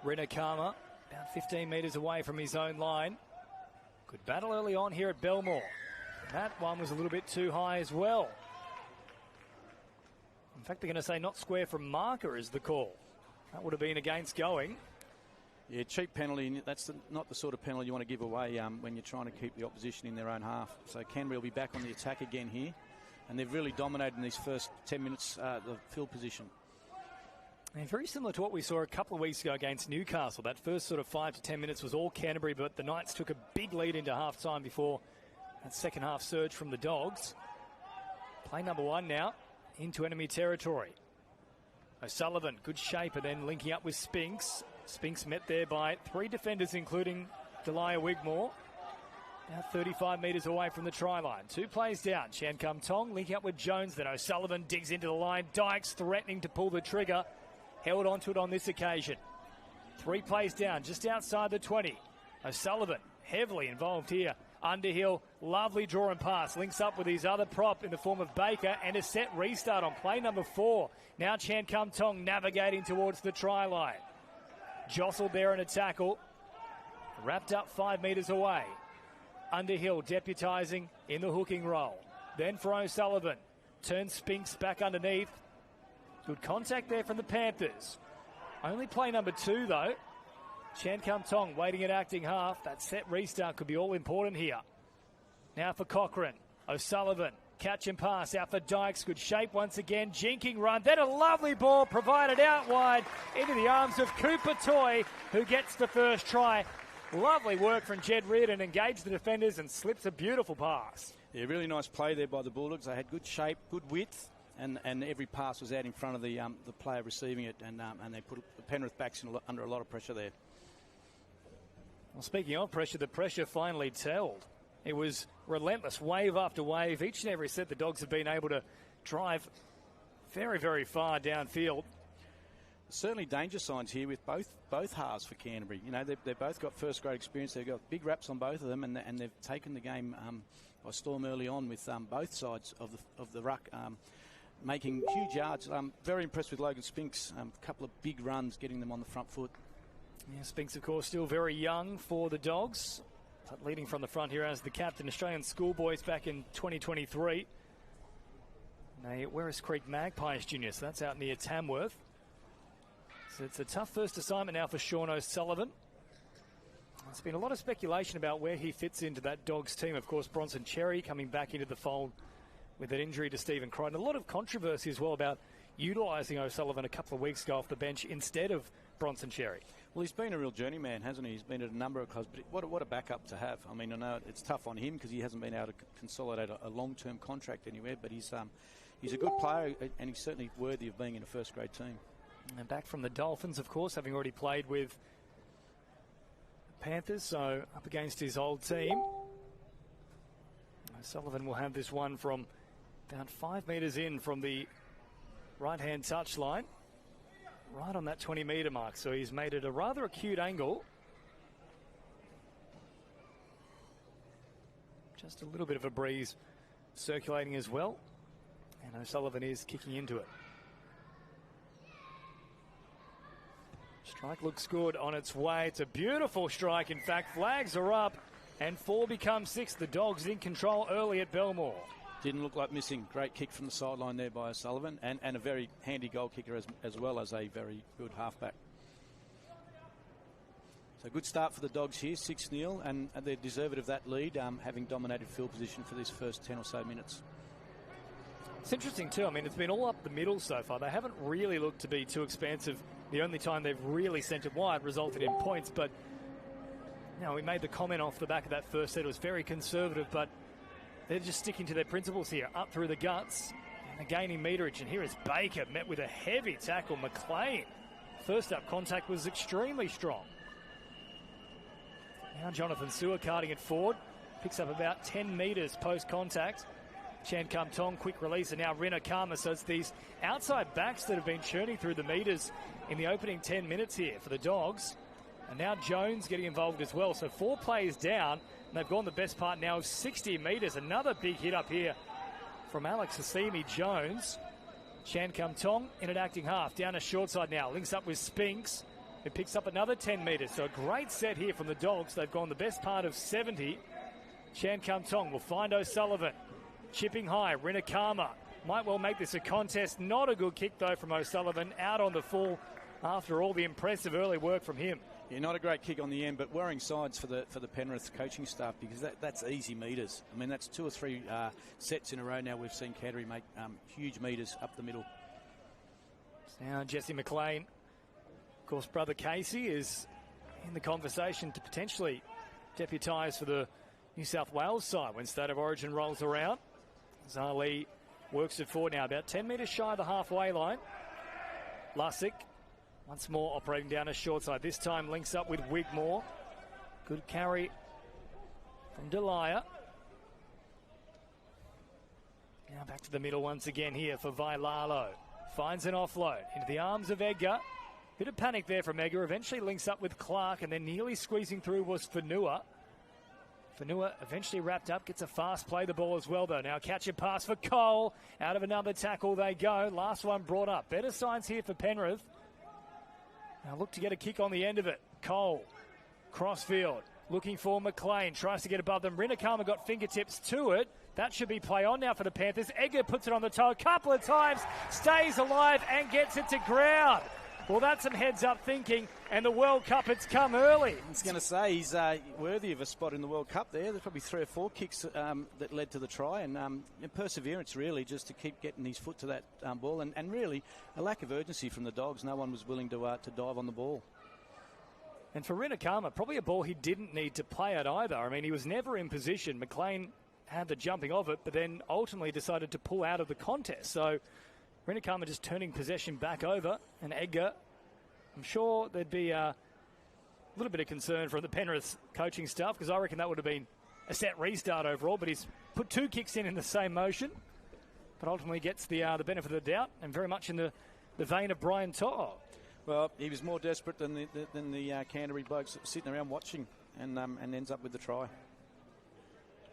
Rinakama, about 15 metres away from his own line. Good battle early on here at Belmore. That one was a little bit too high as well. In fact, they're going to say not square from marker is the call. That would have been against going. Yeah, cheap penalty. That's not the sort of penalty you want to give away when you're trying to keep the opposition in their own half. So Canterbury will be back on the attack again here. And they've really dominated in these first 10 minutes, the field position. And very similar to what we saw a couple of weeks ago against Newcastle. That first sort of 5 to 10 minutes was all Canterbury, but the Knights took a big lead into half-time before that second half surge from the Dogs. Play number 1 now into enemy territory. O'Sullivan, good shape, and then linking up with Spinks. Spinks met there by 3 defenders, including Delia Wigmore. Now 35 metres away from the try line. 2 plays down. Chan Kum Tong linking up with Jones. Then O'Sullivan digs into the line. Dykes threatening to pull the trigger. Held onto it on this occasion. 3 plays down, just outside the 20. O'Sullivan heavily involved here. Underhill, lovely draw and pass. Links up with his other prop in the form of Baker. And a set restart on play number 4. Now Chan Kum Tong navigating towards the try line. Jostled there in a tackle. Wrapped up 5 metres away. Underhill deputising in the hooking role. Then for O'Sullivan. Turns Spinks back underneath. Good contact there from the Panthers. Only play number 2 though. Chan Kum Tong waiting at acting half. That set restart could be all important here. Now for Cochrane. O'Sullivan. Catch and pass out for Dykes. Good shape once again. Jinking run. Then a lovely ball provided out wide into the arms of Cooper Toy, who gets the first try. Lovely work from Jed Reardon. Engaged the defenders and slips a beautiful pass. Yeah, really nice play there by the Bulldogs. They had good shape, good width, and every pass was out in front of the player receiving it, and they put the Penrith backs under a lot of pressure there. Well, speaking of pressure, the pressure finally told. It was relentless, wave after wave. Each and every set, the Dogs have been able to drive very, very far downfield. Certainly danger signs here with both halves for Canterbury. You know, they've both got first grade experience. They've got big raps on both of them, and they've taken the game by storm early on with both sides of the ruck making huge yards. Very impressed with Logan Spinks. A couple of big runs, getting them on the front foot. Yeah, Spinks, of course, still very young for the Dogs. But leading from the front here as the captain, Australian schoolboys back in 2023. Now, Werris Creek Magpies Junior, so that's out near Tamworth. So it's a tough first assignment now for Sean O'Sullivan. There's been a lot of speculation about where he fits into that Dogs team. Of course, Bronson Cherry coming back into the fold with an injury to Stephen Crichton. A lot of controversy as well about utilising O'Sullivan a couple of weeks ago off the bench instead of Bronson Cherry. Well, he's been a real journeyman, hasn't he? He's been at a number of clubs, but what a backup to have. I mean, I know it's tough on him because he hasn't been able to consolidate a long-term contract anywhere, but he's a good player, and he's certainly worthy of being in a first-grade team. And back from the Dolphins, of course, having already played with Panthers, so up against his old team. O'Sullivan will have this one from about 5 metres in from the right-hand touchline, right on that 20-metre mark. So he's made it a rather acute angle. Just a little bit of a breeze circulating as well. And O'Sullivan is kicking into it. Strike looks good on its way. It's a beautiful strike. In fact, flags are up and 4 becomes 6. The Dogs in control early at Belmore. Didn't look like missing. Great kick from the sideline there by O'Sullivan, and a very handy goal kicker as well as a very good halfback. So good start for the Dogs here, 6-0, and they're deserved of that lead, having dominated field position for this first 10 or so minutes. It's interesting too. I mean, it's been all up the middle so far. They haven't really looked to be too expansive. The only time they've really sent it wide resulted in points, but we made the comment off the back of that first set. It was very conservative, but they're just sticking to their principles here. Up through the guts, and gaining meterage. And here is Baker, met with a heavy tackle. McLean, first up contact was extremely strong. Now Jonathan Sewer carting it forward. Picks up about 10 metres post-contact. Chan Kum Tong, quick release, and now Rinakama. So it's these outside backs that have been churning through the metres in the opening 10 minutes here for the Dogs. And now Jones getting involved as well. So 4 plays down, and they've gone the best part now of 60 metres. Another big hit up here from Alex Hassimi Jones. Chan Kum Tong in an acting half. Down a short side now. Links up with Spinks. It picks up another 10 metres. So a great set here from the Dogs. They've gone the best part of 70. Chan Kum Tong will find O'Sullivan. Chipping high, Rinakama might well make this a contest. Not a good kick, though, from O'Sullivan. Out on the full after all the impressive early work from him. Yeah, not a great kick on the end, but worrying sides for the Penrith coaching staff, because that's easy metres. I mean, that's 2 or 3 sets in a row now we've seen Canterbury make huge metres up the middle. Now Jesse McLean, of course, brother Casey is in the conversation to potentially deputise for the New South Wales side when State of Origin rolls around. Zali works it forward now, about 10 metres shy of the halfway line. Lussick once more operating down a short side. This time links up with Wigmore. Good carry from Delia. Now back to the middle once again here for Vailalo. Finds an offload into the arms of Edgar. Bit of panic there from Edgar. Eventually links up with Clark, and then nearly squeezing through was Fanua. Fanua eventually wrapped up, gets a fast play the ball as well, though. Now catch and pass for Cole. Out of another tackle they go. Last one brought up. Better signs here for Penrith. Now look to get a kick on the end of it. Cole, crossfield, looking for McLean. Tries to get above them. Rinakama got fingertips to it. That should be play on now for the Panthers. Edgar puts it on the toe a couple of times, stays alive and gets it to ground. Well, that's some heads-up thinking, and the World Cup, it's come early. I was going to say, he's worthy of a spot in the World Cup there. There's probably 3 or 4 kicks that led to the try, and perseverance, really, just to keep getting his foot to that ball, and really a lack of urgency from the Dogs. No one was willing to dive on the ball. And for Rinakama, probably a ball he didn't need to play at either. I mean, he was never in position. McLean had the jumping of it, but then ultimately decided to pull out of the contest. So Rinakama just turning possession back over, and Edgar, I'm sure there'd be a little bit of concern from the Penrith coaching staff, because I reckon that would have been a set restart overall, but he's put 2 kicks in the same motion, but ultimately gets the benefit of the doubt, and very much in the vein of Brian To'o. Well, he was more desperate than the Canterbury blokes sitting around watching, and ends up with the try.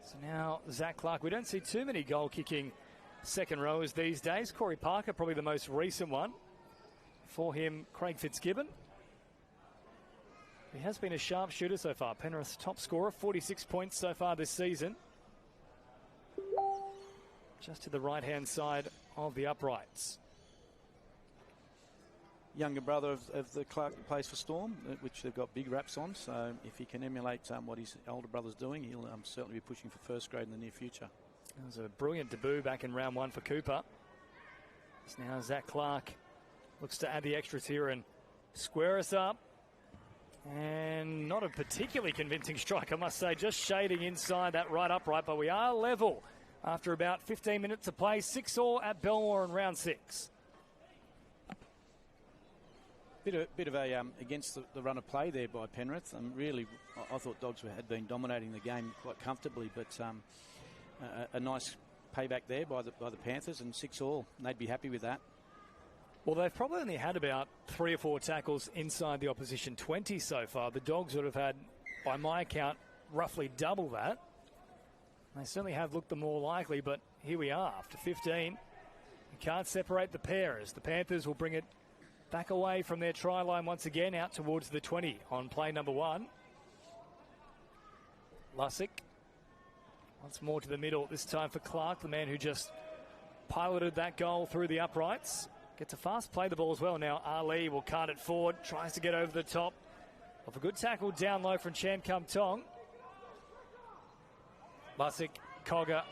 So now Zach Clark, we don't see too many goal-kicking second rowers these days. Corey Parker, probably the most recent one. For him, Craig Fitzgibbon. He has been a sharp shooter so far. Penrith's top scorer, 46 points so far this season. Just to the right-hand side of the uprights. Younger brother of the Clark that plays for Storm, which they've got big raps on. So if he can emulate what his older brother's doing, he'll certainly be pushing for first grade in the near future. That was a brilliant debut back in round 1 for Cooper. So now Zach Clark looks to add the extras here and square us up. And not a particularly convincing strike, I must say. Just shading inside that right upright, but we are level after about 15 minutes of play. 6-all at Belmore in round 6. Bit of a against the run of play there by Penrith. Really, I thought Dogs had been dominating the game quite comfortably, but a nice payback there by the Panthers, and 6-all. They'd be happy with that. Well, they've probably only had about 3 or 4 tackles inside the opposition 20 so far. The Dogs would have had, by my account, roughly double that. They certainly have looked the more likely, but here we are after 15. You can't separate the pair as the Panthers will bring it back away from their try line once again, out towards the 20 on play number 1. Lussick once more to the middle, this time for Clark, the man who just piloted that goal through the uprights. Gets a fast play the ball as well. Now Ali will cart it forward, tries to get over the top of a good tackle down low from Chan Kum Tong. Lussick, Cogger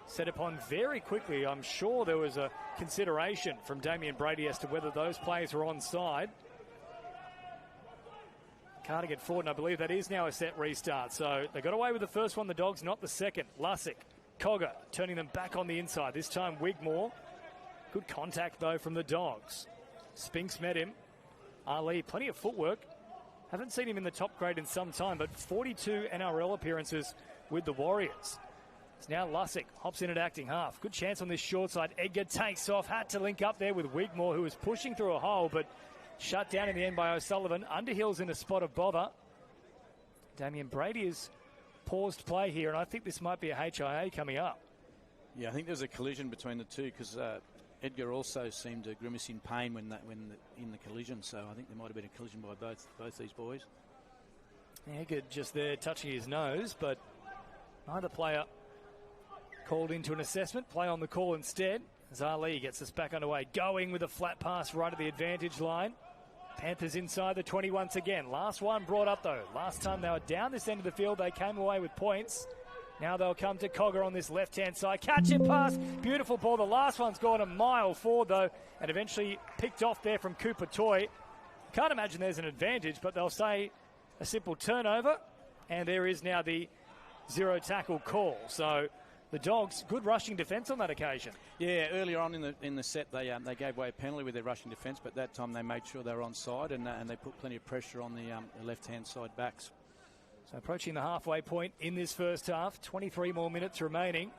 set upon very quickly. I'm sure there was a consideration from Damien Brady as to whether those players were onside. Cardigan forward, and I believe that is now a set restart. So they got away with the first one, the Dogs, not the second. Lussick, Cogger turning them back on the inside. This time Wigmore. Good contact, though, from the Dogs. Spinks met him. Ali, plenty of footwork. Haven't seen him in the top grade in some time, but 42 NRL appearances with the Warriors. It's now Lussick, hops in at acting half. Good chance on this short side. Edgar takes off, had to link up there with Wigmore, who was pushing through a hole, but shut down in the end by O'Sullivan. Underhill's in a spot of bother. Damien Brady has paused play here, and I think this might be a HIA coming up. Yeah, I think there's a collision between the two, because Edgar also seemed to grimace in pain in the collision, so I think there might have been a collision by both these boys. Edgar just there touching his nose, but neither player called into an assessment. Play on the call instead, as Ali gets us back underway. Going with a flat pass right at the advantage line. Panthers inside the 20 once again. Last one brought up, though. Last time they were down this end of the field, they came away with points. Now they'll come to Cogger on this left-hand side. Catch and pass. Beautiful ball. The last one's gone a mile forward, though, and eventually picked off there from Cooper Toy. Can't imagine there's an advantage, but they'll say a simple turnover, and there is now the zero tackle call. So the Dogs, good rushing defence on that occasion. Yeah, earlier on in the set, they gave away a penalty with their rushing defence, but that time they made sure they were onside, and they put plenty of pressure on the left-hand side backs. So approaching the halfway point in this first half, 23 more minutes remaining.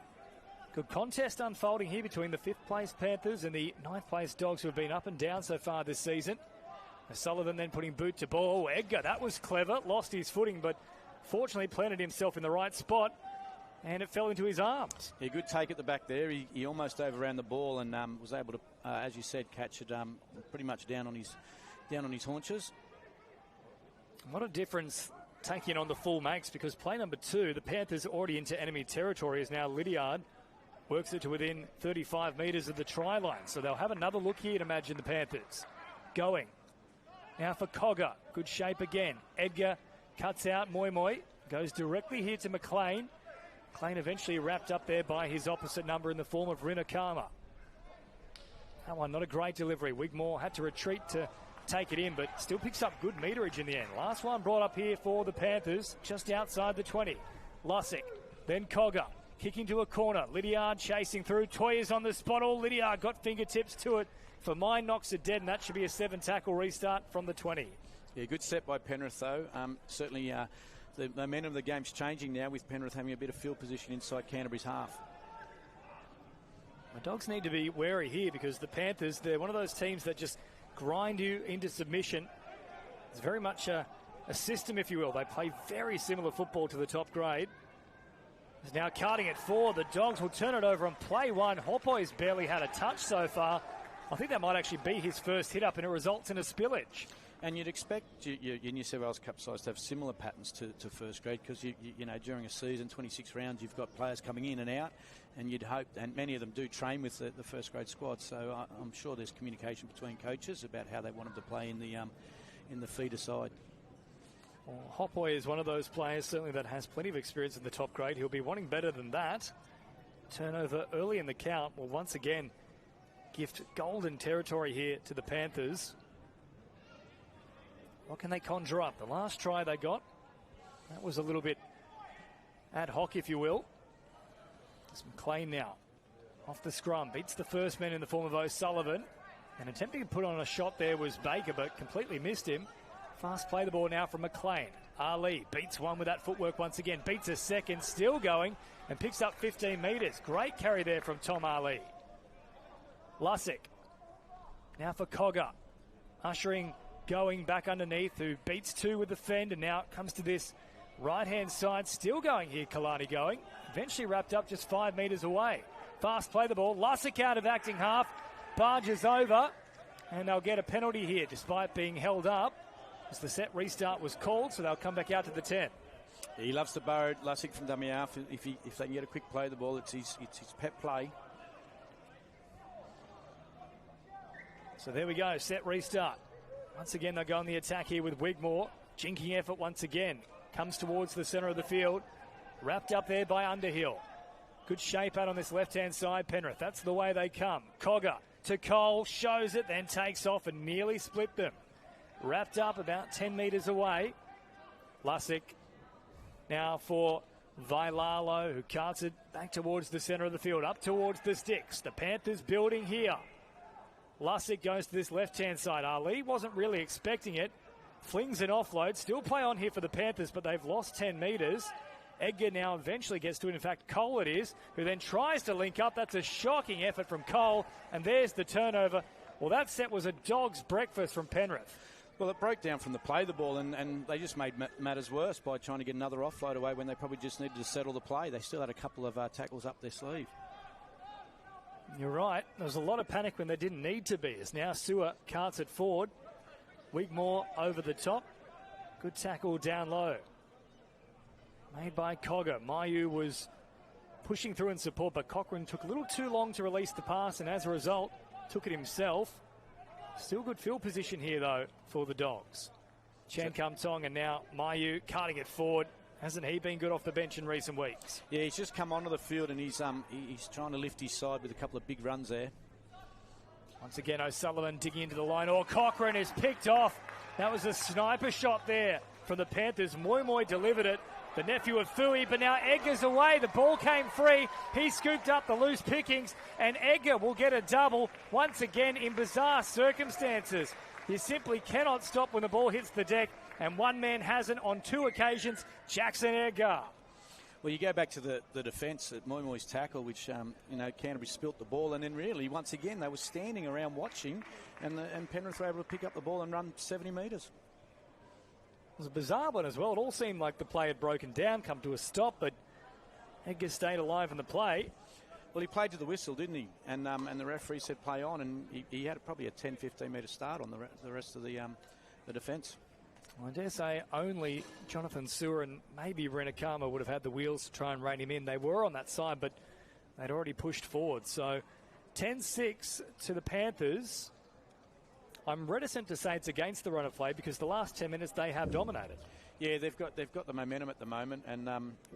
Good contest unfolding here between the 5th place Panthers and the 9th place Dogs, who have been up and down so far this season. Sullivan then putting boot to ball. Edgar, that was clever, lost his footing, but fortunately planted himself in the right spot, and it fell into his arms. Yeah, good take at the back there. He almost overran the ball and was able to, as you said, catch it pretty much down on his haunches. What a difference taking on the full makes, because play number 2, the Panthers already into enemy territory, is now Lydiard. Works it to within 35 metres of the try line. So they'll have another look here to imagine the Panthers. Going. Now for Cogger. Good shape again. Edgar cuts out Moy. Goes directly here to McLean. McLean eventually wrapped up there by his opposite number in the form of Rinakama. That one, not a great delivery. Wigmore had to retreat to take it in, but still picks up good meterage in the end. Last one brought up here for the Panthers, just outside the 20. Lussick, then Cogger, kicking to a corner. Lydiard chasing through. Toy is on the spot. All Lydiard got fingertips to it. For mine, knocks it dead, and that should be a 7-tackle restart from the 20. Yeah, good set by Penrith, though. Certainly the momentum of the game's changing now, with Penrith having a bit of field position inside Canterbury's half. The Dogs need to be wary here, because the Panthers, they're one of those teams that just grind you into submission. It's very much a system, if you will. They play very similar football to the top grade. He's now carting it for the Dogs. Will turn it over and play one. Hoppo's barely had a touch so far. I think that might actually be his first hit up, and it results in a spillage. And you'd expect your New South Wales Cup sides to have similar patterns to first grade, because you know, during a season, 26 rounds, you've got players coming in and out, and you'd hope, and many of them do train with the first grade squad. So I'm sure there's communication between coaches about how they want them to play in the feeder side. Well, Hoppoy is one of those players certainly that has plenty of experience in the top grade. He'll be wanting better than that. Turnover early in the count will once again gift golden territory here to the Panthers. What can they conjure up? The last try they got, that was a little bit ad hoc, if you will. It's McLean now. Off the scrum. Beats the first man in the form of O'Sullivan. And attempting to put on a shot there was Baker, but completely missed him. Fast play the ball now from McLean. Ali beats one with that footwork once again. Beats a second, still going, and picks up 15 metres. Great carry there from Tom Ali. Lussick. Now for Cogger. Ushering going back underneath, who beats 2 with the fend, and now comes to this right-hand side. Still going here, Kalani going. Eventually wrapped up just 5 metres away. Fast play the ball. Lussick out of acting half. Barges over, and they'll get a penalty here despite being held up, as the set restart was called, so they'll come back out to the 10. He loves to burrow Lussick from dummy half. If they can get a quick play of the ball, it's his pet play. So there we go, set restart. Once again, they'll go on the attack here with Wigmore. Jinking effort once again. Comes towards the centre of the field. Wrapped up there by Underhill. Good shape out on this left-hand side, Penrith. That's the way they come. Cogger to Cole, shows it, then takes off and nearly split them. Wrapped up about 10 metres away. Lussick now for Vailalo, who carts it back towards the centre of the field, up towards the sticks. The Panthers building here. Lussick goes to this left-hand side. Ali wasn't really expecting it. Flings an offload. Still play on here for the Panthers, but they've lost 10 metres. Edgar now eventually gets to it. In fact, Cole it is, who then tries to link up. That's a shocking effort from Cole, and there's the turnover. Well, that set was a dog's breakfast from Penrith. Well, it broke down from the play of the ball, and they just made matters worse by trying to get another offload away when they probably just needed to settle the play. They still had a couple of tackles up their sleeve. You're right. There was a lot of panic when there didn't need to be. As now Sewer carts it forward. Wigmore over the top. Good tackle down low. Made by Cogger. Mayu was pushing through in support, but Cochrane took a little too long to release the pass, and as a result, took it himself. Still good field position here, though, for the Dogs. Chan Kum Tong and now Mayu carting it forward. Hasn't he been good off the bench in recent weeks? Yeah, he's just come onto the field and he's trying to lift his side with a couple of big runs there. Once again, O'Sullivan digging into the line. Cochrane is picked off. That was a sniper shot there from the Panthers. Moi delivered it. The nephew of Fui, but now Edgar's away. The ball came free. He scooped up the loose pickings, and Edgar will get a double once again in bizarre circumstances. You simply cannot stop when the ball hits the deck, and one man hasn't on 2 occasions, Jackson Edgar. Well, you go back to the defence at Moi's tackle, which, Canterbury spilt the ball, and then really, once again, they were standing around watching, and Penrith were able to pick up the ball and run 70 metres. It was a bizarre one as well. It all seemed like the play had broken down, come to a stop, but Edgar stayed alive in the play. Well, he played to the whistle, didn't he? And the referee said play on, and he had probably a 10-15 metre start on the rest of the defence. Well, I dare say only Jonathan Sewer and maybe Renakama would have had the wheels to try and rein him in. They were on that side, but they'd already pushed forward. So 10-6 to the Panthers. I'm reticent to say it's against the run of play because the last 10 minutes they have dominated. Yeah, they've got the momentum at the moment, and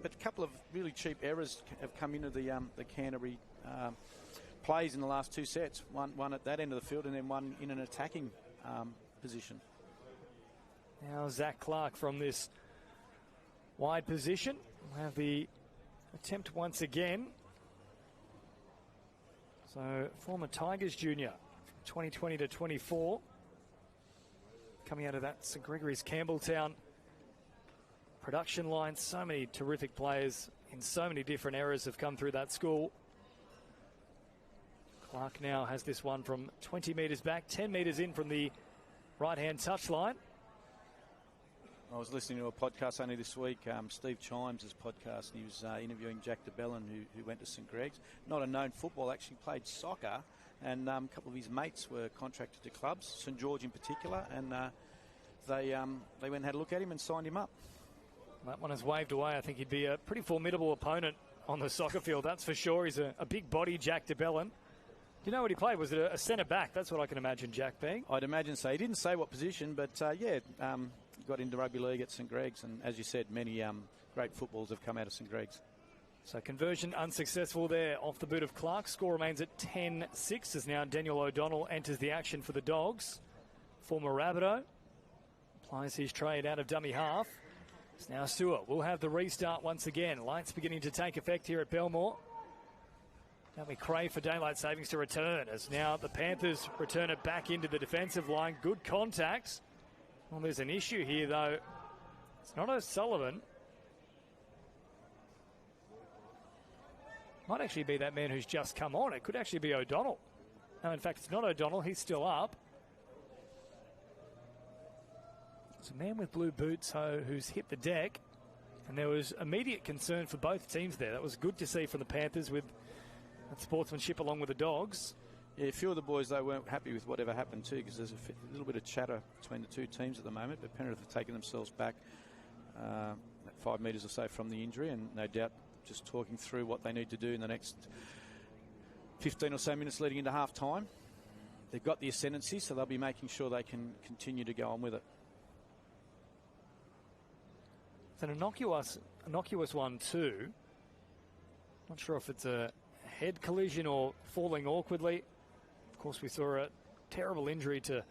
but a couple of really cheap errors have come into the Canterbury plays in the last 2 sets. One at that end of the field, and then one in an attacking position. Now Zach Clark from this wide position. We'll have the attempt once again. So former Tigers junior. 2020 to 24. Coming out of that St Gregory's Campbelltown production line. So many terrific players in so many different eras have come through that school. Clark now has this one from 20 metres back, 10 metres in from the right-hand touchline. I was listening to a podcast only this week, Steve Chimes' podcast, and he was interviewing Jack DeBellin, who went to St Greg's. Not a known football, actually played soccer, and a couple of his mates were contracted to clubs, St George in particular, and they went and had a look at him and signed him up. That one has waved away. I think he'd be a pretty formidable opponent on the soccer field, that's for sure. He's a big body, Jack DeBellin. Do you know what he played? Was it a centre-back? That's what I can imagine Jack being. I'd imagine so. He didn't say what position, but got into rugby league at St Greg's, and as you said, many great footballs have come out of St Greg's. So conversion unsuccessful there off the boot of Clark. Score remains at 10-6 as now Daniel O'Donnell enters the action for the Dogs. Former Rabbitoh applies his trade out of dummy half. It's now Sewer. We'll have the restart once again. Lights beginning to take effect here at Belmore. Now we crave for daylight savings to return as now the Panthers return it back into the defensive line. Good contact. Well, there's an issue here, though. It's not O'Sullivan. Might actually be that man who's just come on. It could actually be O'Donnell. No, in fact, it's not O'Donnell. He's still up. It's a man with blue boots who's hit the deck. And there was immediate concern for both teams there. That was good to see from the Panthers with that sportsmanship along with the Dogs. Yeah, a few of the boys, though, weren't happy with whatever happened too, because there's a little bit of chatter between the two teams at the moment. But Penrith have taken themselves back 5 metres or so from the injury, and no doubt just talking through what they need to do in the next 15 or so minutes leading into half time. They've got the ascendancy, so they'll be making sure they can continue to go on with it. It's an innocuous one too. Not sure if it's a head collision or falling awkwardly. Of course, we saw a terrible injury to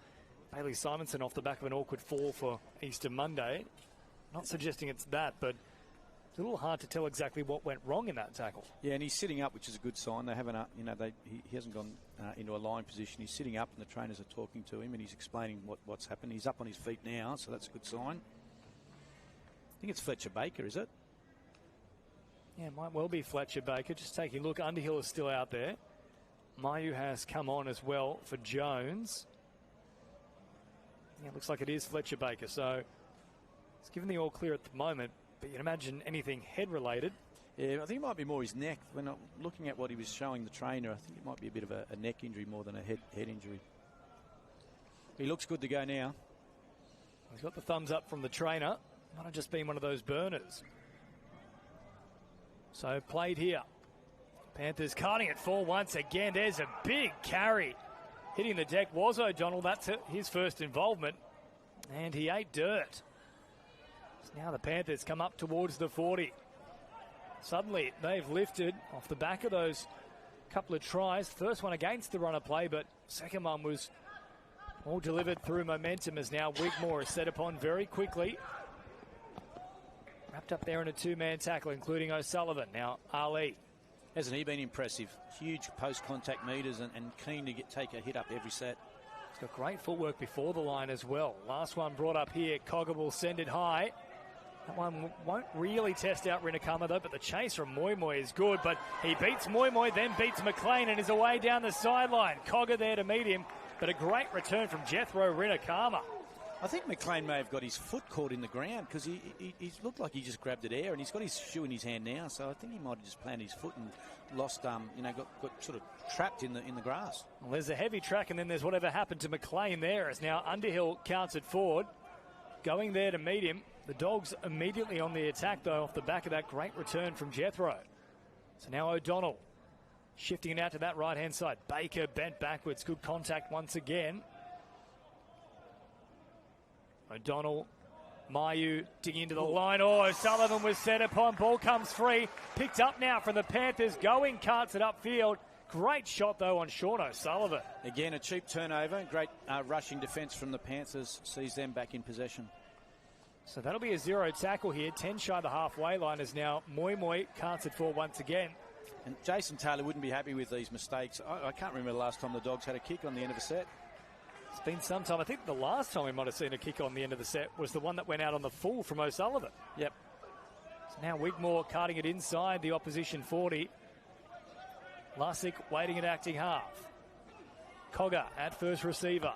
Bailey Simonson off the back of an awkward fall for Easter Monday. Not suggesting it's that, but it's a little hard to tell exactly what went wrong in that tackle. Yeah, and he's sitting up, which is a good sign. They haven't, he hasn't gone into a line position. He's sitting up, and the trainers are talking to him, and he's explaining what's happened. He's up on his feet now, so that's a good sign. I think it's Fletcher Baker, is it? Yeah, it might well be Fletcher Baker. Just taking a look, Underhill is still out there. Mayu has come on as well for Jones. Yeah, it looks like it is Fletcher Baker. So it's given the all clear at the moment, but you'd imagine anything head related. Yeah, I think it might be more his neck. When I'm looking at what he was showing the trainer, I think it might be a bit of a neck injury more than a head injury. He looks good to go now. He's got the thumbs up from the trainer. Might have just been one of those burners. So played here. Panthers cutting it for once again. There's a big carry. Hitting the deck was O'Donnell. That's his first involvement. And he ate dirt. So now the Panthers come up towards the 40. Suddenly they've lifted off the back of those couple of tries. First one against the runner play, but second one was all delivered through momentum as now Wigmore is set upon very quickly. Wrapped up there in a two-man tackle, including O'Sullivan. Now Ali. Hasn't he been impressive? Huge post-contact meters and keen to take a hit up every set. He's got great footwork before the line as well. Last one brought up here. Cogger will send it high. That one won't really test out Rinakama though, but the chase from Moy is good. But he beats Moy, then beats McLean and is away down the sideline. Cogger there to meet him, but a great return from Jethro Rinakama. I think McLean may have got his foot caught in the ground because he looked like he just grabbed it air, and he's got his shoe in his hand now. So I think he might have just planted his foot and lost, got sort of trapped in the grass. Well, there's a heavy track, and then there's whatever happened to McLean there. As now Underhill counts it forward, going there to meet him. The Dogs immediately on the attack though, off the back of that great return from Jethro. So now O'Donnell shifting it out to that right-hand side. Baker bent backwards. Good contact once again. O'Donnell, Mayu digging into the line. Oh, O'Sullivan was set upon. Ball comes free. Picked up now from the Panthers. Going, carts it upfield. Great shot, though, on Sean O'Sullivan. Again, a cheap turnover. Great rushing defence from the Panthers. Sees them back in possession. So that'll be a zero tackle here. 10 shy of the halfway line as now Moy carts it for once again. And Jason Taylor wouldn't be happy with these mistakes. I can't remember the last time the Dogs had a kick on the end of a set. It's been some time. I think the last time we might have seen a kick on the end of the set was the one that went out on the full from O'Sullivan. Yep. So now Wigmore carting it inside the opposition 40. Lussick waiting at acting half. Cogger at first receiver.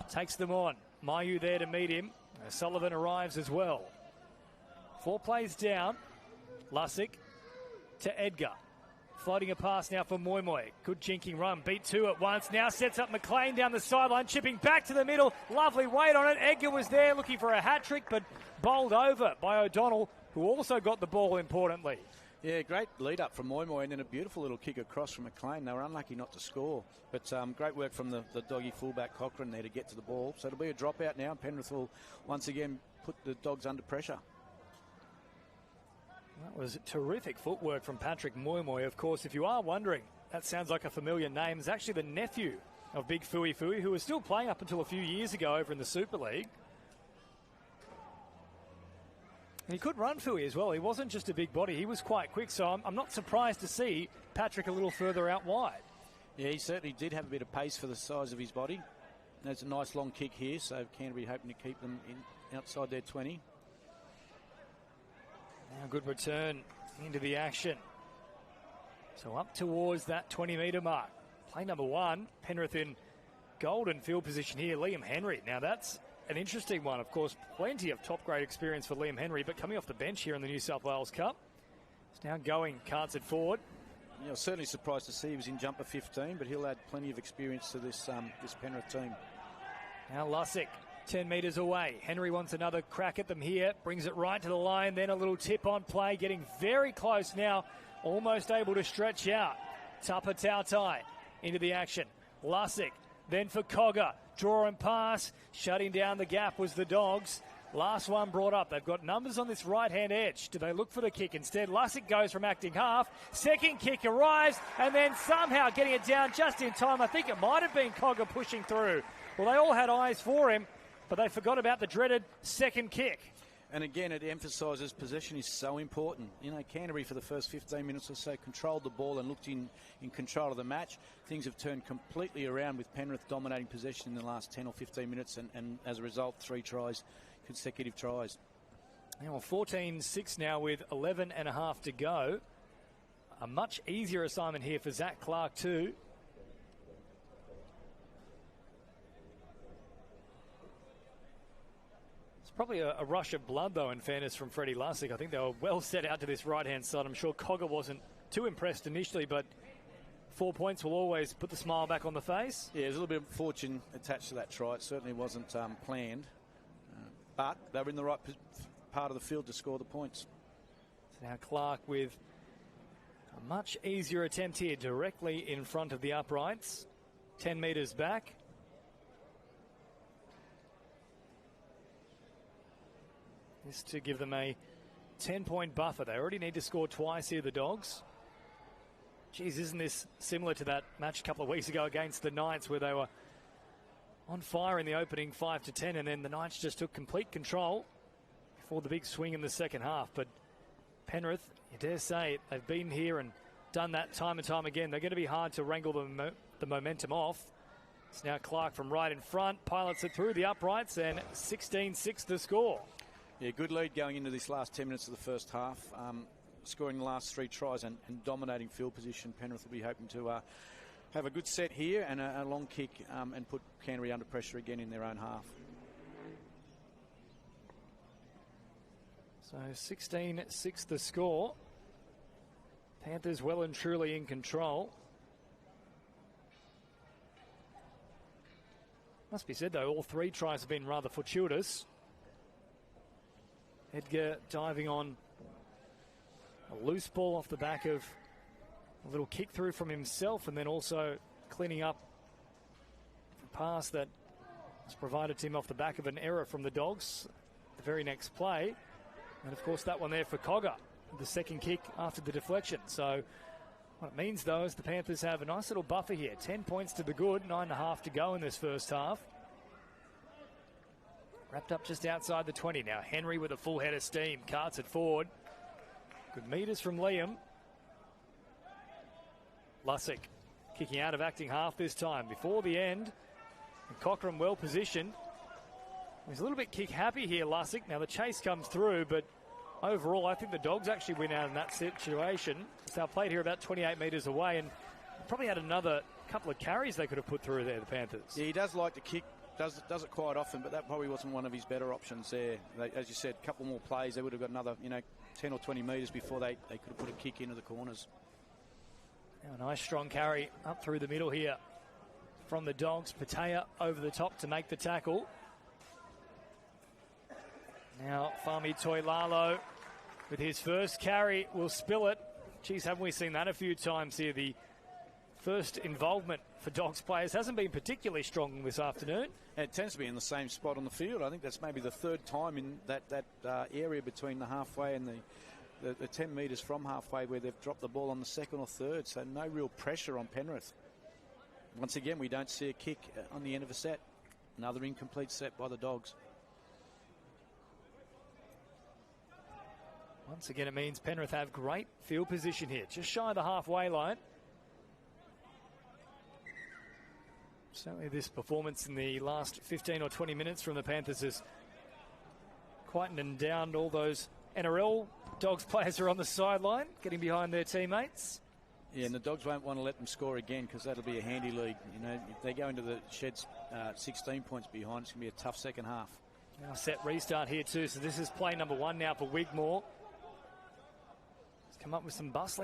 Takes them on. Mayu there to meet him. O'Sullivan arrives as well. 4 plays down. Lussick to Edgar. Floating a pass now for Moy. Good jinking run. Beat 2 at once. Now sets up McLean down the sideline. Chipping back to the middle. Lovely weight on it. Edgar was there looking for a hat-trick, but bowled over by O'Donnell, who also got the ball importantly. Yeah, great lead-up from Moy and then a beautiful little kick across from McLean. They were unlucky not to score. But great work from the doggy fullback Cochrane there to get to the ball. So it'll be a dropout now. Penrith will once again put the Dogs under pressure. That was terrific footwork from Patrick Moy. Of course, if you are wondering, that sounds like a familiar name. It's actually the nephew of Big Fui, who was still playing up until a few years ago over in the Super League. And he could run Fui as well. He wasn't just a big body. He was quite quick, so I'm not surprised to see Patrick a little further out wide. Yeah, he certainly did have a bit of pace for the size of his body. There's a nice long kick here, so Canterbury hoping to keep them outside their 20. Now good return into the action. So up towards that 20-metre mark. Play number 1, Penrith in golden field position here. Liam Henry. Now that's an interesting one. Of course, plenty of top-grade experience for Liam Henry, but coming off the bench here in the New South Wales Cup. It's now going, carts it forward. Yeah, I was certainly surprised to see he was in jumper 15, but he'll add plenty of experience to this Penrith team. Now Lussick, 10 metres away. Henry wants another crack at them here. Brings it right to the line. Then a little tip on play. Getting very close now. Almost able to stretch out. Tapa Tautai into the action. Lussick. Then for Cogger. Draw and pass. Shutting down the gap was the Dogs. Last one brought up. They've got numbers on this right-hand edge. Do they look for the kick instead? Lussick goes from acting half. Second kick arrives. And then somehow getting it down just in time. I think it might have been Cogger pushing through. Well, they all had eyes for him, but they forgot about the dreaded second kick. And again, it emphasises possession is so important. You know, Canterbury for the first 15 minutes or so controlled the ball and looked in control of the match. Things have turned completely around with Penrith dominating possession in the last 10 or 15 minutes, and as a result, 3 tries, consecutive tries. Now 14-6 now with 11.5 to go. A much easier assignment here for Zach Clark too. Probably a rush of blood, though, in fairness, from Freddie Lussick. I think they were well set out to this right-hand side. I'm sure Cogger wasn't too impressed initially, but 4 points will always put the smile back on the face. Yeah, there's a little bit of fortune attached to that try. It certainly wasn't planned, but they were in the right part of the field to score the points. So now Clark with a much easier attempt here, directly in front of the uprights, 10 metres back. This to give them a 10-point buffer. They already need to score twice here, the Dogs. Geez, isn't this similar to that match a couple of weeks ago against the Knights, where they were on fire in the opening 5-10, and then the Knights just took complete control before the big swing in the second half. But Penrith, you dare say, they've been here and done that time and time again. They're going to be hard to wrangle the momentum off. It's now Clark from right in front, pilots it through the uprights, and 16-6 the score. Yeah, good lead going into this last 10 minutes of the first half. Scoring the last 3 tries and dominating field position. Penrith will be hoping to have a good set here and a long kick and put Canterbury under pressure again in their own half. So 16-6 the score. Panthers well and truly in control. Must be said, though, all 3 tries have been rather fortuitous. Edgar diving on a loose ball off the back of a little kick through from himself, and then also cleaning up the pass that was provided to him off the back of an error from the Dogs the very next play. And of course that one there for Cogger, the second kick after the deflection. So what it means, though, is the Panthers have a nice little buffer here. 10 points to the good, 9.5 to go in this first half. Wrapped up just outside the 20 now. Henry with a full head of steam, carts it forward. Good metres from Liam. Lussick kicking out of acting half this time. Before the end, and Cochrane well positioned. He's a little bit kick happy here, Lussick. Now the chase comes through, but overall I think the Dogs actually win out in that situation. So they played here about 28 metres away, and probably had another couple of carries they could have put through there, the Panthers. Yeah, he does like to kick. Does it quite often, but that probably wasn't one of his better options there. As you said, a couple more plays, they would have got another, 10 or 20 metres before they could have put a kick into the corners. Now a nice strong carry up through the middle here from the Dogs. Patea over the top to make the tackle. Now Fami Toilalo with his first carry will spill it. Geez, haven't we seen that a few times here? The first involvement for Dogs players hasn't been particularly strong this afternoon. And it tends to be in the same spot on the field. I think that's maybe the 3rd time in that area between the halfway and the 10 metres from halfway where they've dropped the ball on the 2nd or 3rd. So no real pressure on Penrith. Once again, we don't see a kick on the end of a set. Another incomplete set by the Dogs. Once again, it means Penrith have great field position here, just shy of the halfway line. Certainly this performance in the last 15 or 20 minutes from the Panthers has quietened down all those NRL Dogs players are on the sideline, getting behind their teammates. Yeah, and the Dogs won't want to let them score again, because that'll be a handy lead. If they go into the sheds 16 points behind, it's going to be a tough second half. Now set restart here too, so this is play number 1 now for Wigmore. He's come up with some bustling